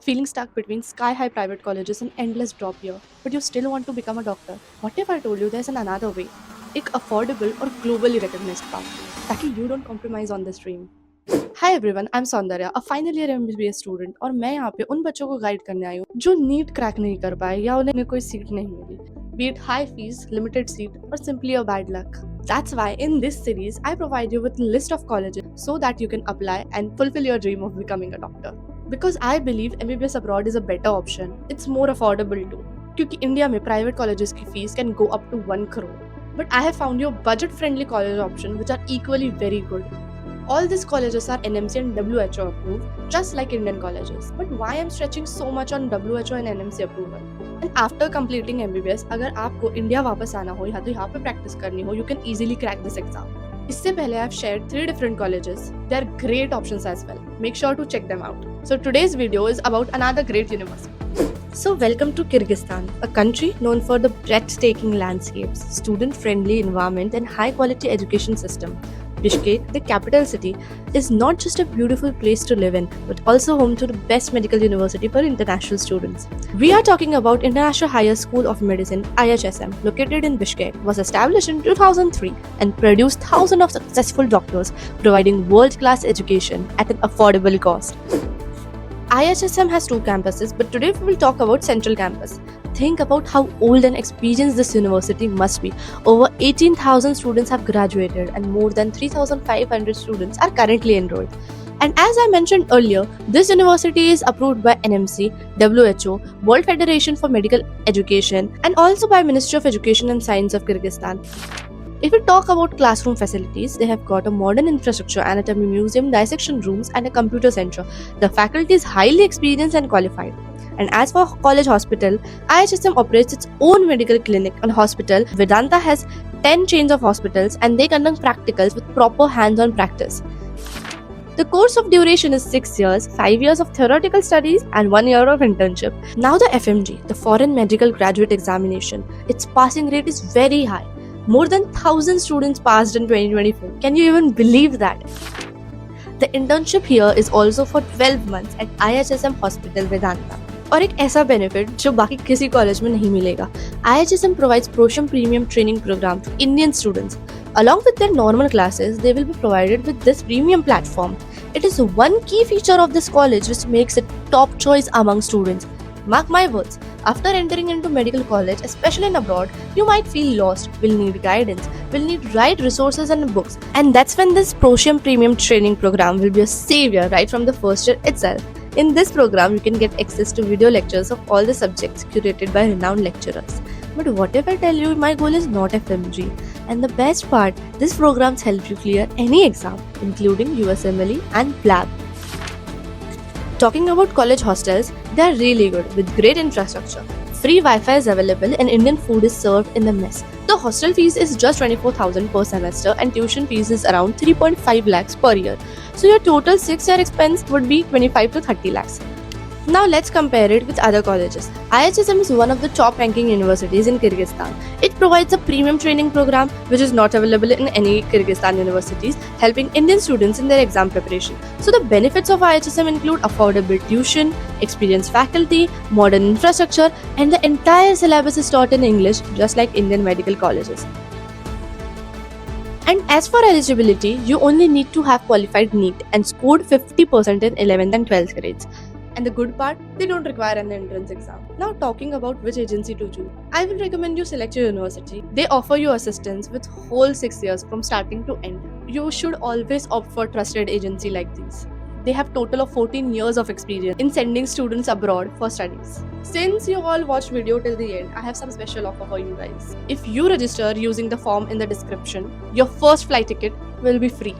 Feeling stuck between sky high private colleges and endless drop year, but you still want to become a doctor? What if I told you there's another way? एक affordable और globally recognized path ताकि you don't compromise on this dream. Hi everyone, I'm Saundarya, a final year MBBS student और मैं यहाँ पे उन बच्चों को गाइड करने आई हूँ जो नीट क्रैक नहीं कर पाए या उन्हें कोई सीट नहीं मिली. Be it high fees, limited seat, or simply a bad luck. That's why in this series I provide you with a list of colleges so that you can apply and fulfill your dream of becoming a doctor. Because I believe MBBS abroad is a better option. It's more affordable too. क्योंकि India में private colleges की fees can go up to 1 crore. But I have found you budget friendly college option which are equally very good. All these colleges are NMC and WHO approved, just like Indian colleges. But why I'm stretching so much on WHO and NMC approval? And after completing MBBS, अगर आपको India वापस आना हो या तो यहाँ पे practice करनी हो, you can easily crack this exam. इससे पहले I've shared 3 different colleges. They are great options as well. Make sure to check them out. So today's video is about another great university. So welcome to Kyrgyzstan, a country known for the breathtaking landscapes, student-friendly environment and high-quality education system. Bishkek, the capital city, is not just a beautiful place to live in, but also home to the best medical university for international students. We are talking about International Higher School of Medicine, IHSM, located in Bishkek, was established in 2003 and produced thousands of successful doctors, providing world-class education at an affordable cost. IHSM has 2 campuses, but today we will talk about Central Campus. Think about how old and experienced this university must be. Over 18,000 students have graduated and more than 3,500 students are currently enrolled. And as I mentioned earlier, this university is approved by NMC, WHO, World Federation for Medical Education, and also by Ministry of Education and Science of Kyrgyzstan. If we talk about classroom facilities, they have got a modern infrastructure, anatomy museum, dissection rooms, and a computer center. The faculty is highly experienced and qualified. And as for college hospital, IHSM operates its own medical clinic and hospital. Vedanta has 10 chains of hospitals and they conduct practicals with proper hands-on practice. The course of duration is 6 years, 5 years of theoretical studies and 1 year of internship. Now the FMG, the Foreign Medical Graduate Examination, its passing rate is very high. More than 1,000 students passed in 2024. Can you even believe that? The internship here is also for 12 months at IHSM Hospital Vedanta. और एक ऐसा benefit जो बाकी किसी college में नहीं मिलेगा. IHSM provides Prosham Premium Training Program to Indian students. Along with their normal classes, they will be provided with this premium platform. It is one key feature of this college which makes it top choice among students. Mark my words, after entering into medical college, especially in abroad, you might feel lost, will need guidance, will need right resources and books. And that's when this Prosham Premium Training Program will be a savior right from the first year itself. In this program, you can get access to video lectures of all the subjects curated by renowned lecturers. But what if I tell you my goal is not FMG? And the best part, these programs help you clear any exam, including USMLE and PLAB. Talking about college hostels, they are really good with great infrastructure. Free Wi-Fi is available and Indian food is served in the mess. The hostel fees is just 24,000 per semester and tuition fees is around 3.5 lakhs per year. So your total 6-year expense would be 25 to 30 lakhs. Now let's compare it with other colleges. IHSM is one of the top ranking universities in Kyrgyzstan. It provides a premium training program which is not available in any Kyrgyzstan universities, helping Indian students in their exam preparation. So the benefits of IHSM include affordable tuition, experienced faculty, modern infrastructure, and the entire syllabus is taught in English just like Indian medical colleges. And as for eligibility, you only need to have qualified NEET and scored 50% in 11th and 12th grades. And the good part, they don't require an entrance exam. Now talking about which agency to choose, I will recommend you select your university. They offer you assistance with whole 6 years from starting to end. You should always opt for trusted agency like these. They have total of 14 years of experience in sending students abroad for studies. Since you all watched video till the end, I have some special offer for you guys. If you register using the form in the description, your first flight ticket will be free.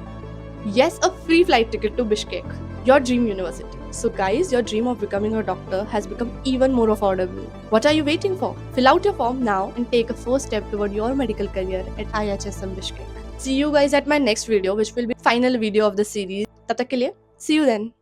Yes, a free flight ticket to Bishkek, your dream university. So guys, your dream of becoming a doctor has become even more affordable. What are you waiting for? Fill out your form now and take a first step toward your medical career at IHSM Bishkek. See you guys at my next video, which will be final video of the series. Tat tak ke liye, see you then.